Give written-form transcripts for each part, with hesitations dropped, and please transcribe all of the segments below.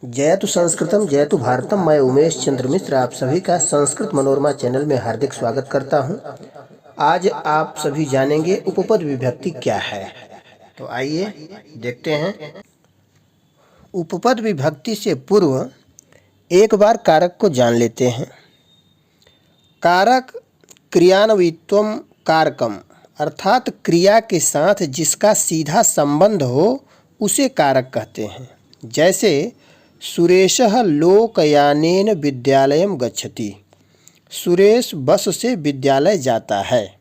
जयतु संस्कृतम जयतु भारतम। मैं उमेश चंद्र मिश्र आप सभी का संस्कृत मनोरमा चैनल में हार्दिक स्वागत करता हूं। आज आप सभी जानेंगे उपपद विभक्ति क्या है। तो आइए देखते हैं। उपपद विभक्ति से पूर्व एक बार कारक को जान लेते हैं। कारक क्रियान्वित्वम कारकम, अर्थात क्रिया के साथ जिसका सीधा संबंध हो उसे कारक कहते हैं। जैसे सुरेशः लोकयानेन विद्यालयं गच्छति, सुरेश बस से विद्यालय जाता है।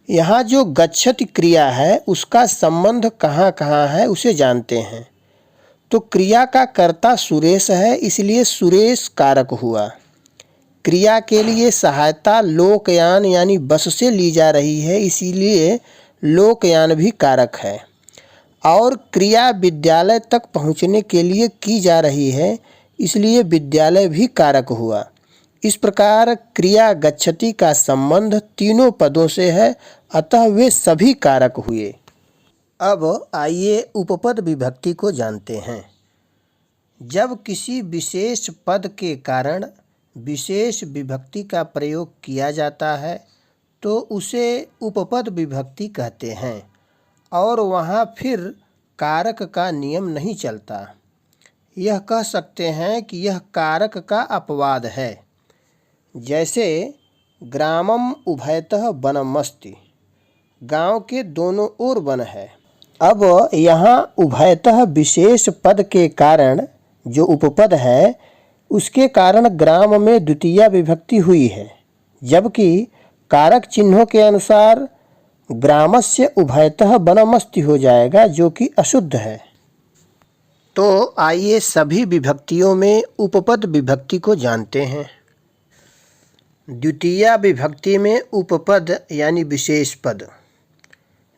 यहाँ जो गच्छति क्रिया है उसका संबंध कहाँ कहाँ है उसे जानते हैं। तो क्रिया का कर्ता सुरेश है, इसलिए सुरेश कारक हुआ। क्रिया के लिए सहायता लोकयान यानी बस से ली जा रही है, इसीलिए लोकयान भी कारक है। और क्रिया विद्यालय तक पहुंचने के लिए की जा रही है, इसलिए विद्यालय भी कारक हुआ। इस प्रकार क्रिया गच्छति का संबंध तीनों पदों से है, अतः वे सभी कारक हुए। अब आइए उपपद विभक्ति को जानते हैं। जब किसी विशेष पद के कारण विशेष विभक्ति का प्रयोग किया जाता है तो उसे उपपद विभक्ति कहते हैं और वहाँ फिर कारक का नियम नहीं चलता। यह कह सकते हैं कि यह कारक का अपवाद है। जैसे ग्रामम उभयतः वनमस्ति, गांव के दोनों ओर वन है। अब यहाँ उभयतः विशेष पद के कारण जो उपपद है उसके कारण ग्राम में द्वितीया विभक्ति हुई है, जबकि कारक चिन्हों के अनुसार ग्रामस्य उभयतः वनमस्ति हो जाएगा, जो कि अशुद्ध है। तो आइए सभी विभक्तियों में उपपद विभक्ति को जानते हैं। द्वितीया विभक्ति में उपपद यानी विशेष पद।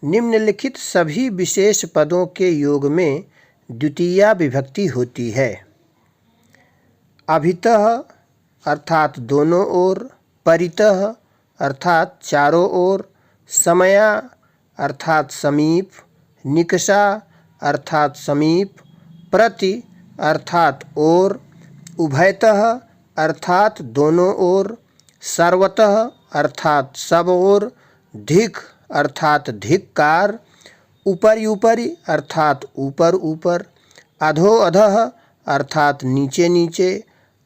निम्नलिखित सभी विशेष पदों के योग में द्वितीया विभक्ति होती है। अभितः अर्थात दोनों ओर, परितः अर्थात चारों ओर, समया अर्थात समीप, निकषा अर्थात समीप, प्रति अर्थात ओर, उभयतः अर्थात दोनों ओर, सर्वतः अर्थात सब ओर, धिक् अर्थात धिक्कार, ऊपरी ऊपरी अर्थात ऊपर ऊपर, अधो अधः अर्थात नीचे नीचे,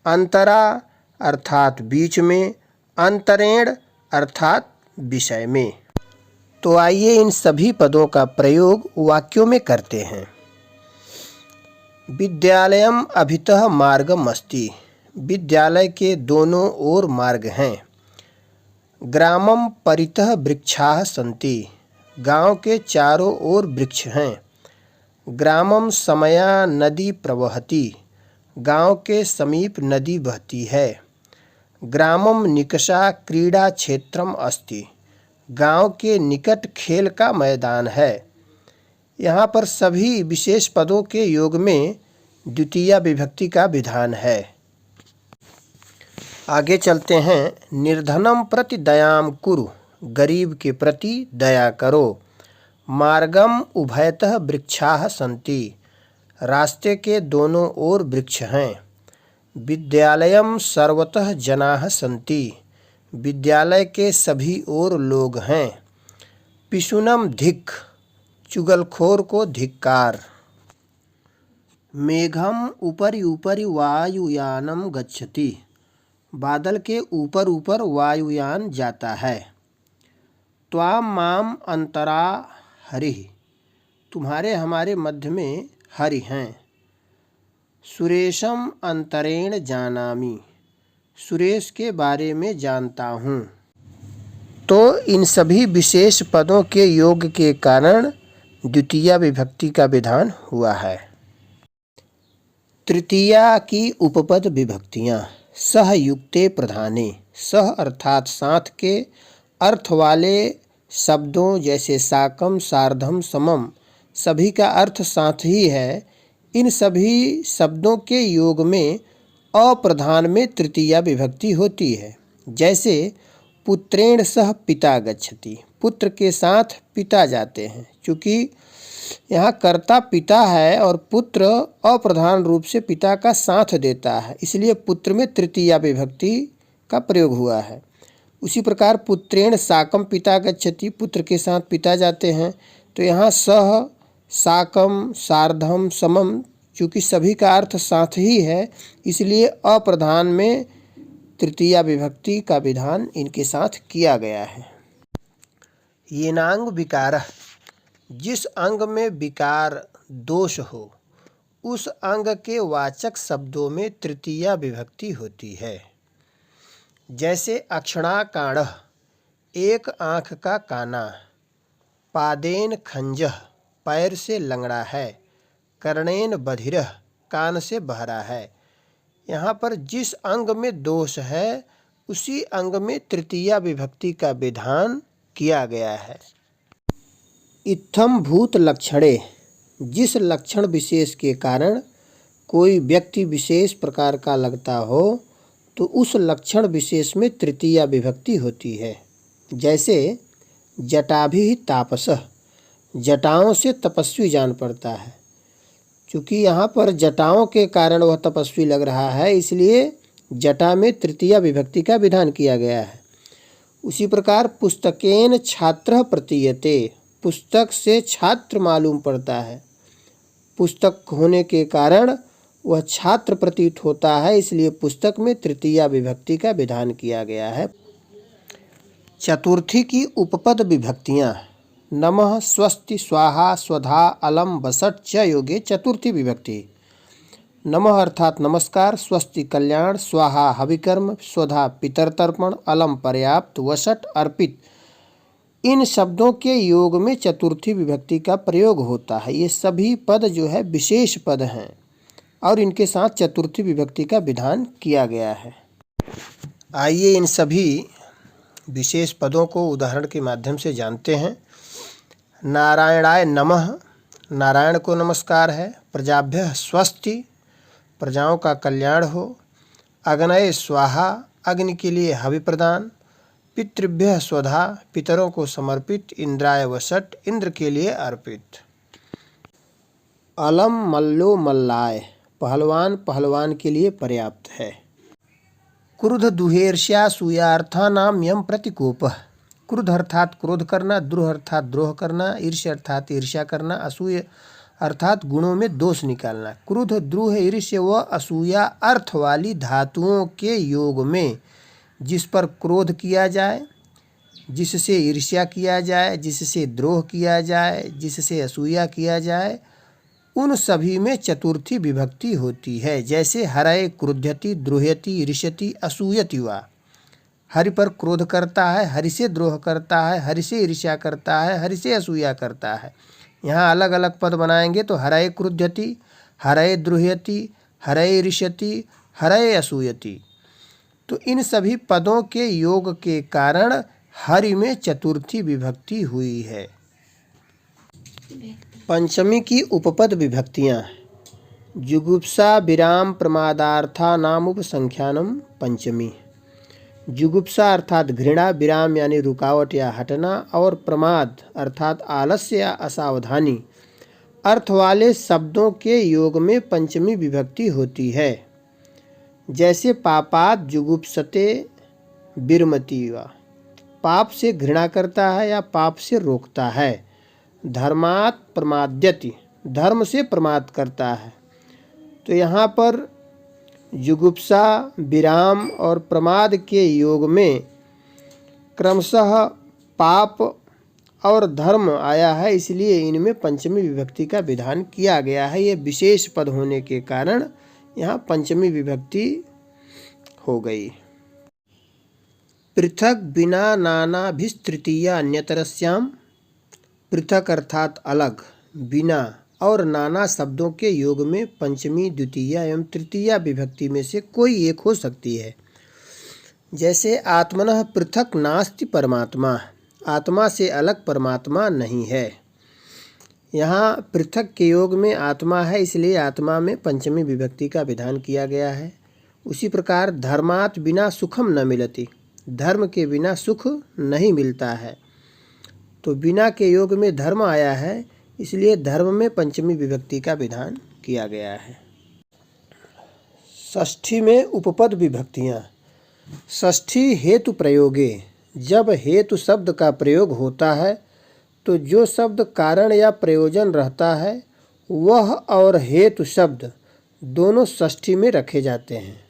अंतरा अर्थात बीच में, अंतरेण अर्थात विषय में। तो आइए इन सभी पदों का प्रयोग वाक्यों में करते हैं। विद्यालयम अभितः मार्गम अस्ति, विद्यालय के दोनों ओर मार्ग हैं। ग्रामम परितः वृक्षाः सन्ति, गांव के चारों ओर वृक्ष हैं। ग्रामम समया नदी प्रवहति, गांव के समीप नदी बहती है। ग्रामम निकषा क्रीड़ा क्षेत्रम अस्ति, गांव के निकट खेल का मैदान है। यहाँ पर सभी विशेष पदों के योग में द्वितीया विभक्ति का विधान है। आगे चलते हैं। निर्धनम प्रति दयाम कुरु, गरीब के प्रति दया करो। मार्गम उभयतः वृक्षाः सन्ति, रास्ते के दोनों ओर वृक्ष हैं। विद्यालयम सर्वतः जनाः सन्ति, विद्यालय के सभी ओर लोग हैं। पिशुनम धिक्, चुगलखोर को धिक्कार। मेघम उपरि उपरि वायुयानम गच्छति, बादल के ऊपर ऊपर वायुयान जाता है। त्वाम माम अंतरा हरिः, तुम्हारे हमारे मध्य में हरि हैं। सुरेशम अंतरेण जानामि, सुरेश के बारे में जानता हूँ। तो इन सभी विशेष पदों के योग के कारण द्वितीया विभक्ति का विधान हुआ है। तृतीया की उपपद विभक्तियाँ। सहयुक्ते प्रधाने, सह अर्थात साथ के अर्थ वाले शब्दों जैसे साकम, सार्धम, समम, सभी का अर्थ साथ ही है। इन सभी शब्दों के योग में अप्रधान में तृतीया विभक्ति होती है। जैसे पुत्रेण सह पिता गच्छति, पुत्र के साथ पिता जाते हैं। चूँकि यहाँ कर्ता पिता है और पुत्र अप्रधान रूप से पिता का साथ देता है, इसलिए पुत्र में तृतीया विभक्ति का प्रयोग हुआ है। उसी प्रकार पुत्रेण साकम पिता गच्छति, पुत्र के साथ पिता जाते हैं। तो यहाँ सह, साकम, सार्धम, समम, चूँकि सभी का अर्थ साथ ही है, इसलिए अप्रधान में तृतीया विभक्ति का विधान इनके साथ किया गया है। येनांग विकारः, जिस अंग में विकार दोष हो उस अंग के वाचक शब्दों में तृतीया विभक्ति होती है। जैसे अक्षणाकाणः, एक आँख का काना, पादेन खंजः, पैर से लंगड़ा है, कर्णेन बधिरः, कान से बहरा है। यहाँ पर जिस अंग में दोष है उसी अंग में तृतीया विभक्ति का विधान किया गया है। इत्थम भूत लक्षणे, जिस लक्षण विशेष के कारण कोई व्यक्ति विशेष प्रकार का लगता हो तो उस लक्षण विशेष में तृतीया विभक्ति होती है। जैसे जटाभिः तापसः, जटाओं से तपस्वी जान पड़ता है। चूँकि यहाँ पर जटाओं के कारण वह तपस्वी लग रहा है, इसलिए जटा में तृतीया विभक्ति का विधान किया गया है। उसी प्रकार पुस्तकेन छात्रः प्रतीयते, पुस्तक से छात्र मालूम पड़ता है। पुस्तक होने के कारण वह छात्र प्रतीत होता है, इसलिए पुस्तक में तृतीया विभक्ति का विधान किया गया है। चतुर्थी की उपपद विभक्तियाँ नमः, स्वस्ति, स्वाहा, स्वधा, अलम, वसट च योगे चतुर्थी विभक्ति। नमः अर्थात नमस्कार, स्वस्ति कल्याण, स्वाहा हविकर्म, स्वधा पितरतर्पण, अलम पर्याप्त, वसट अर्पित। इन शब्दों के योग में चतुर्थी विभक्ति का प्रयोग होता है। ये सभी पद जो है विशेष पद हैं और इनके साथ चतुर्थी विभक्ति का विधान किया गया है। आइए इन सभी विशेष पदों को उदाहरण के माध्यम से जानते हैं। नारायणाय नमः, नारायण को नमस्कार है। प्रजाभ्यः स्वस्ति, प्रजाओं का कल्याण हो। अग्नये स्वाहा, अग्नि के लिए हवि प्रदान। पितृभ्यः स्वधा, पितरों को समर्पित। इंद्राय वसट, इंद्र के लिए अर्पित। अलम मल्लो मल्लाय, पहलवान पहलवान के लिए पर्याप्त है। क्रुध दुहेर्ष्या सूयार्थानाम यम प्रतिकोपः, क्रुध अर्थात क्रोध करना, द्रोह अर्थात द्रोह करना, ईर्ष्या अर्थात ईर्ष्या करना, असूय अर्थात गुणों में दोष निकालना। क्रुध, द्रोह, ईर्ष्या व असूया अर्थ वाली धातुओं के योग में जिस पर क्रोध किया जाए, जिससे ईर्ष्या किया जाए, जिससे द्रोह किया जाए, जिससे असूया किया जाए, उन सभी में चतुर्थी विभक्ति होती है। जैसे हरय क्रुध्यति, द्रोह्यति, ईर्ष्यति, असूयति वा। हरि पर क्रोध करता है, हरि से द्रोह करता है, हरि से ईर्ष्या करता है, हरि से असूया करता है। यहाँ अलग अलग पद बनाएंगे तो हरय क्रुध्यति, हरय द्रोह्यति, हरय ईर्ष्यति, हरय असूयति। तो इन सभी पदों के योग के कारण हरि में चतुर्थी विभक्ति हुई है। पंचमी की उपपद विभक्तियाँ जुगुप्सा, विराम, प्रमादार्था नाम उपसंख्यानम पंचमी। जुगुप्सा अर्थात घृणा, विराम यानी रुकावट या हटना, और प्रमाद अर्थात आलस्य या असावधानी अर्थ वाले शब्दों के योग में पंचमी विभक्ति होती है। जैसे पापात जुगुप्सते विरमति वा, पाप से घृणा करता है या पाप से रोकता है। धर्मात् प्रमाद्यति, धर्म से प्रमाद करता है। तो यहाँ पर जुगुप्सा, विराम और प्रमाद के योग में क्रमशः पाप और धर्म आया है, इसलिए इनमें पंचमी विभक्ति का विधान किया गया है। ये विशेष पद होने के कारण यहाँ पंचमी विभक्ति हो गई। पृथक बिना नानाभिस्तृतीया अन्यतरस्याम, पृथक अर्थात अलग, बिना और नाना शब्दों के योग में पंचमी, द्वितीया एवं तृतीया विभक्ति में से कोई एक हो सकती है। जैसे आत्मनः पृथक नास्ति परमात्मा, आत्मा से अलग परमात्मा नहीं है। यहाँ पृथक के योग में आत्मा है, इसलिए आत्मा में पंचमी विभक्ति का विधान किया गया है। उसी प्रकार धर्मात् बिना सुखम न मिलति, धर्म के बिना सुख नहीं मिलता है। तो बिना के योग में धर्म आया है, इसलिए धर्म में पंचमी विभक्ति का विधान किया गया है। षष्ठी में उपपद विभक्तियाँ। षष्ठी हेतु प्रयोगे। जब हेतु शब्द का प्रयोग होता है तो जो शब्द कारण या प्रयोजन रहता है वह और हेतु शब्द दोनों षष्ठी में रखे जाते हैं।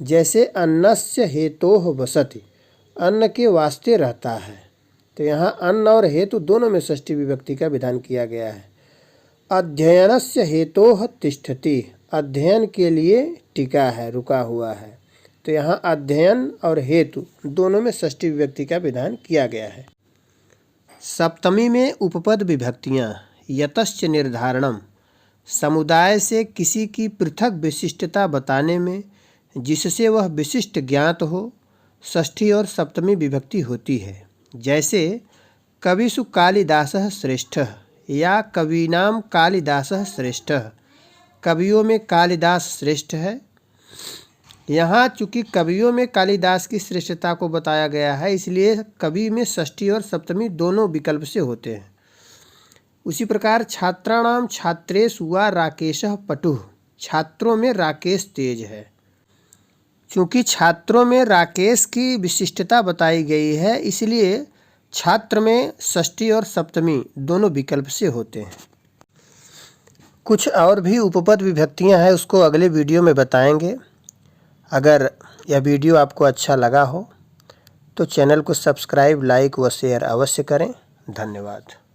जैसे अन्नस्य हेतोः वसति, अन्न के वास्ते रहता है, तो यहाँ अन्न और हेतु दोनों में षष्ठी विभक्ति का विधान किया गया है। अध्ययनस्य हेतोः तिष्ठति, अध्ययन के लिए टिका है, रुका हुआ है, तो यहाँ अध्ययन और हेतु दोनों में षष्ठी विभक्ति का विधान किया गया है। सप्तमी में उपपद विभक्तियाँ। यतश्च निर्धारणम, समुदाय से किसी की पृथक विशिष्टता बताने में जिससे वह विशिष्ट ज्ञात हो, षष्ठी और सप्तमी विभक्ति होती है। जैसे कविषु कालिदासः श्रेष्ठः या कवीनाम कालिदासः श्रेष्ठः, कवियों में कालिदास श्रेष्ठ है। यहाँ चूँकि कवियों में कालिदास की श्रेष्ठता को बताया गया है, इसलिए कवि में षष्ठी और सप्तमी दोनों विकल्प से होते हैं। उसी प्रकार छात्राणाम छात्रेषु वा राकेशः पटुः, छात्रों में राकेश तेज है। चूँकि छात्रों में राकेश की विशिष्टता बताई गई है, इसलिए छात्र में षष्ठी और सप्तमी दोनों विकल्प से होते हैं। कुछ और भी उपपद विभक्तियां हैं, उसको अगले वीडियो में बताएंगे। अगर यह वीडियो आपको अच्छा लगा हो तो चैनल को सब्सक्राइब, लाइक व शेयर अवश्य करें। धन्यवाद।